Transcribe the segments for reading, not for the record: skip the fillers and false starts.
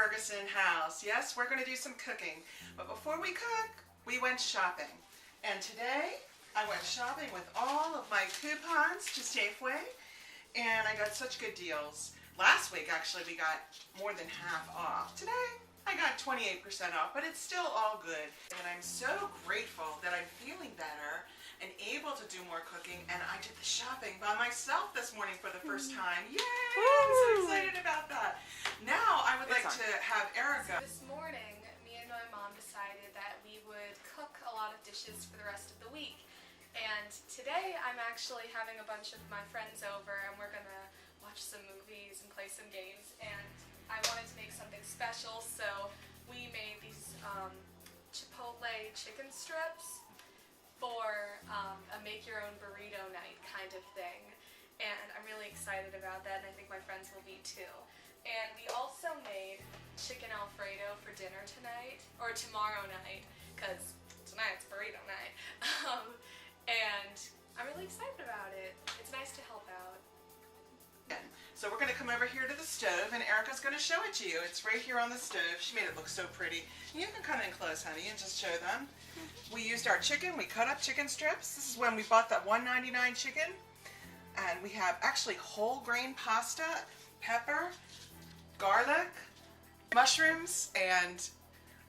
Ferguson house. Yes, we're going to do some cooking. But before we cook, we went shopping. And today, I went shopping with all of my coupons to Safeway. And I got such good deals. Last week, actually, we got more than half off. Today, I got 28% off, but it's still all good. And I'm so grateful that I'm feeling better and able to do more cooking. And I did the shopping by myself this morning for the first time. Yay! I'm so excited about that. Now, I would like to have Erica. This morning, me and my mom decided that we would cook a lot of dishes for the rest of the week. And today, I'm actually having a bunch of my friends over, and we're gonna watch some movies and play some games. And I wanted to make something special, so we made these Chipotle chicken strips for a make-your-own burrito night kind of thing. And I'm really excited about that, and I think my friends will be too. And we also made chicken Alfredo for dinner tonight, or tomorrow night, because tonight's burrito night. And I'm really excited about it. It's nice to help out. So we're going to come over here to the stove, and Erica's going to show it to you. It's right here on the stove. She made it look so pretty. You can come in close, honey, and just show them. We used our chicken. We cut up chicken strips. This is when we bought that $1.99 chicken. And we have actually whole grain pasta, pepper, garlic, mushrooms, and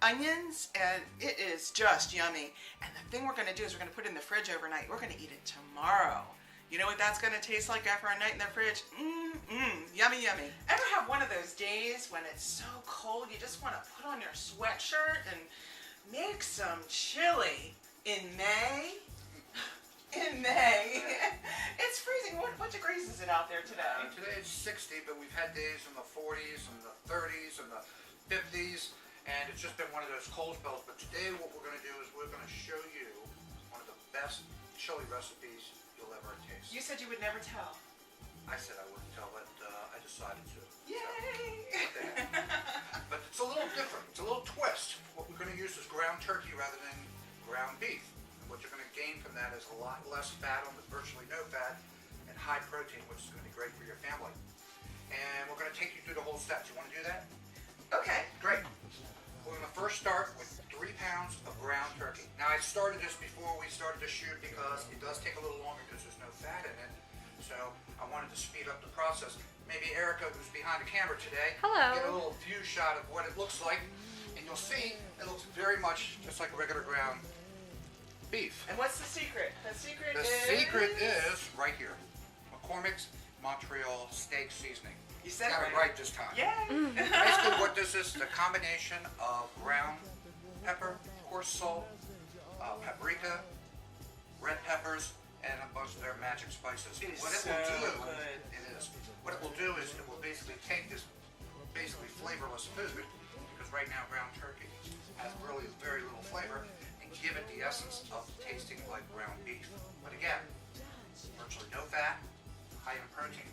onions, and it is just yummy. And the thing we're going to do is we're going to put it in the fridge overnight. We're going to eat it tomorrow. You know what that's going to taste like after a night in the fridge? Yummy, yummy. Ever have one of those days when it's so cold you just want to put on your sweatshirt and make some chili in May? In May. It's freezing. What degrees is it out there today? Today it's 60, but we've had days in the 40s and the 30s and the 50s, and it's just been one of those cold spells. But today what we're going to do is we're going to show you one of the best chili recipes you'll ever taste. You said you would never tell. I said I wouldn't tell, but I decided to. Yay! But it's a little different. It's a little twist. What we're going to use is ground turkey rather than ground beef. And what you're going to gain from that is a lot less fat, almost virtually no fat, and high protein, which is going to be great for your family. And we're going to take you through the whole steps. You want to do that? Okay. Great. We're going to first start with 3 pounds of ground turkey. Now, I started this before we started to shoot because it does take a little longer because there's no fat in it. So I wanted to speed up the process. Maybe Erica, who's behind the camera today, Hello. get a little view shot of what it looks like. And you'll see it looks very much just like regular ground beef. And what's the secret? The secret is right here. McCormick's Montreal steak seasoning. You said Got it it right this time. Yay! Basically what this is a combination of ground pepper, coarse salt, paprika, red peppers, and a bunch of their magic spices. It is What it so will do, good. it is. What it will do is it will basically take this basically flavorless food, because right now ground turkey has really very little flavor, and give it the essence of tasting like ground beef. But again, virtually no fat, high in protein.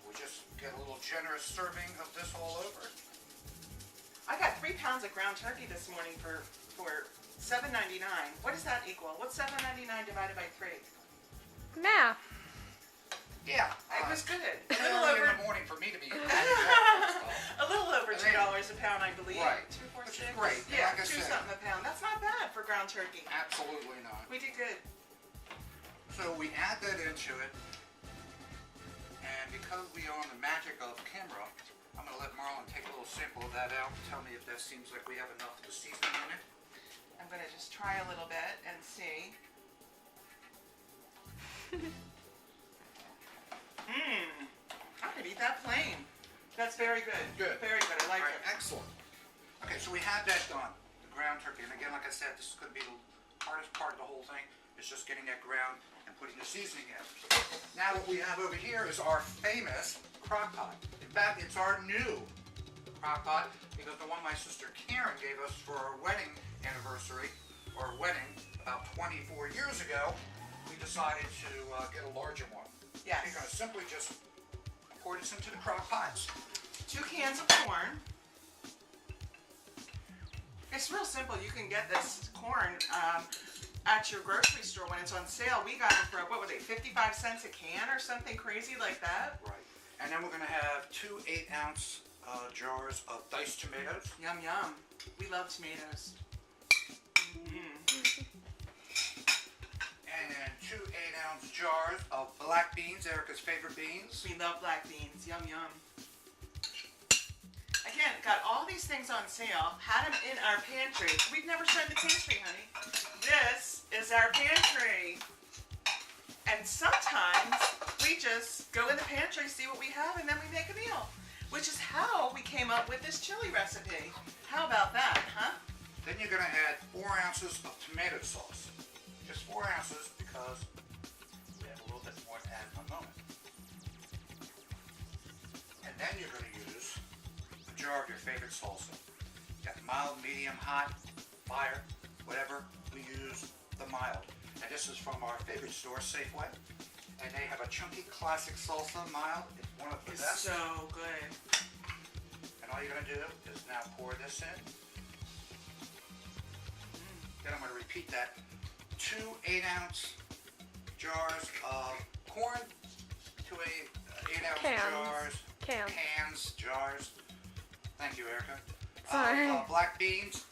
We just get a little generous serving of this all over. I got 3 pounds of ground turkey this morning for $7.99. What does that equal? What's $7.99 divided by 3? Math. Yeah, It was good. A it's little early over, in the morning for me to be eating a little over $2 a pound, I believe. Right. 2.46. Which is great. Yeah, Like I 2 said. something a pound. That's not bad for ground turkey. Absolutely not. We did good. So we add that into it, and because we are on the magic of camera, I'm going to let Marlon take a little sample of that out and tell me if that seems like we have enough of the seasoning in it. I'm going to just try a little bit and see. I could eat that plain. That's very good. Good. Very good. I like All right, it. excellent. Okay, so we have that done, the ground turkey. And again, like I said, this is going to be the hardest part of the whole thing, is just getting that ground and putting the seasoning in. Now what we have over here is our famous crock pot. In fact, it's our new crock pot, because the one my sister Karen gave us for our wedding anniversary, or wedding, about 24 years ago, we decided to get a larger one. Yes. You're going to simply just pour this into the crock pots. 2 cans of corn. It's real simple. You can get this corn at your grocery store when it's on sale. We got it for, what were they, 55 cents a can or something crazy like that? Right. And then we're going to have 2 8-ounce jars of diced tomatoes. Yum, yum. We love tomatoes. And then 2 8-ounce jars of black beans, Erica's favorite beans. We love black beans. Yum, yum. Again, got all these things on sale. Had them in our pantry. We've never shown the pantry, honey. This is our pantry. And sometimes we just go in the pantry, see what we have, and then we make a meal. Which is how we came up with this chili recipe. How about that, huh? Then you're going to add 4 ounces of tomato sauce. Just 4 ounces because we have a little bit more to add in a moment. And then you're going to use a jar of your favorite salsa. You got mild, medium, hot, fire, whatever. We use the mild. And this is from our favorite store, Safeway. And they have a chunky classic salsa mild. It's one of the It's best. so good. And all you're going to do is now pour this in. Then I'm going to repeat that. 2 8-ounce jars of corn, 2 8-ounce Cans. jars, jars. Thank you, Erica. Sorry. Black beans,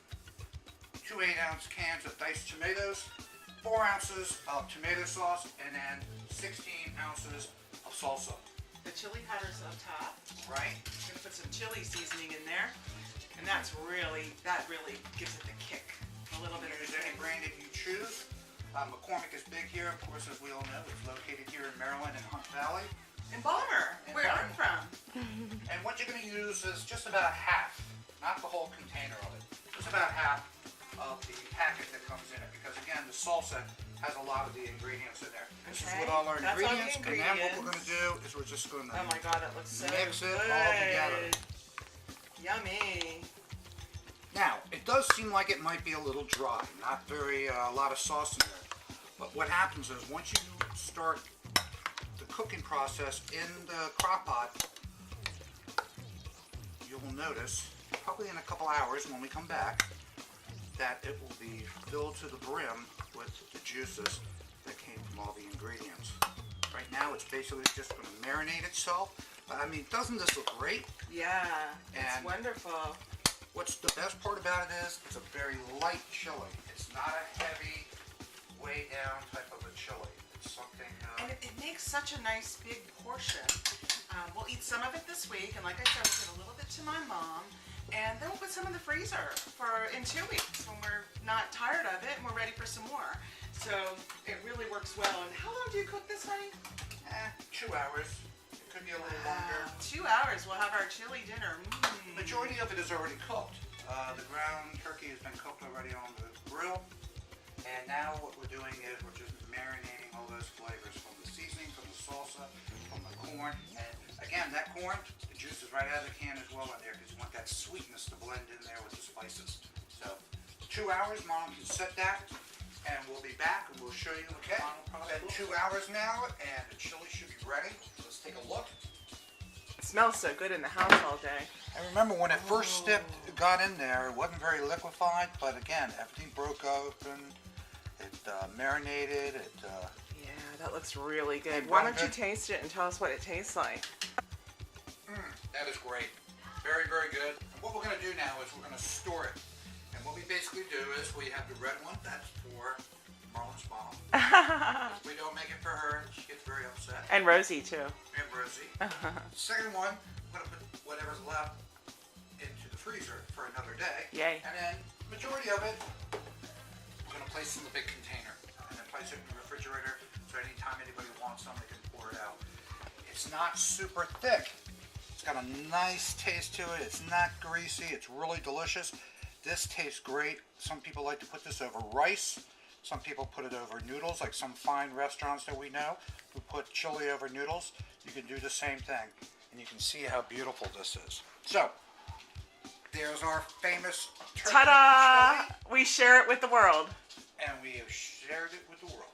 2 8-ounce cans of diced tomatoes, 4 ounces of tomato sauce, and then 16 ounces of salsa. The chili powder's up top. Right? We're gonna put some chili seasoning in there, and that really gives it the kick. A little bit of Use the any kick. brand if you choose. McCormick is big here, of course, as we all know. It's located here in Maryland in Hunt Valley. And Balmer, And where I'm Balmer. from. And what you're going to use is just about half, not the whole container of it, just about half of the packet that comes in it. Because again, the salsa has a lot of the ingredients in there. This is Okay, with all our that's all the ingredients. And then what we're going to do is we're just going to Oh my God, that looks so mix it good. all together. Yummy. Now, it does seem like it might be a little dry, not very, a lot of sauce in there. But what happens is once you start the cooking process in the crock pot, you will notice, probably in a couple hours when we come back, that it will be filled to the brim with the juices that came from all the ingredients. Right now, it's basically just going to marinate itself. But I mean, doesn't this look great? Yeah, it's And- wonderful. What's the best part about it is it's a very light chili. It's not a heavy, way down type of a chili. It's something. And it makes such a nice big portion. We'll eat some of it this week, and like I said, we'll give a little bit to my mom, and then we'll put some in the freezer for in 2 weeks when we're not tired of it and we're ready for some more. So it really works well. And how long do you cook this, honey? 2 hours. It could be a little longer. 2 hours. We'll have our chili dinner. Majority of it is already cooked. The ground turkey has been cooked already on the grill, and now what we're doing is we're just marinating all those flavors from the seasoning, from the salsa, from the corn, and again, that corn, the juice is right out of the can as well in there because you want that sweetness to blend in there with the spices. So, 2 hours, Mom can set that, and we'll be back and we'll show you. Okay, it's been 2 hours now, and the chili should be ready. Let's take a look. It smells so good in the house all day. I remember when it first got in there, it wasn't very liquefied, but again, everything broke open, it marinated, Yeah, that looks really good. Hey, Why don't Veronica? you taste it and tell us what it tastes like? that is great. Very, very good. And what we're going to do now is we're going to store it. And what we basically do is we have the red one, that's for Marlon's mom. We don't make it for her, she gets very upset. And Rosie, too. And Rosie. Second one, I'm going to put whatever's left into the freezer for another day. Yay. And then majority of it, we're going to place in the big container. And then place it in the refrigerator so anytime anybody wants some, they can pour it out. It's not super thick. It's got a nice taste to it. It's not greasy. It's really delicious. This tastes great. Some people like to put this over rice. Some people put it over noodles, like some fine restaurants that we know who put chili over noodles. You can do the same thing, and you can see how beautiful this is. So, there's our famous turkey Ta-da! chili, We share it with the world. and we have shared it with the world.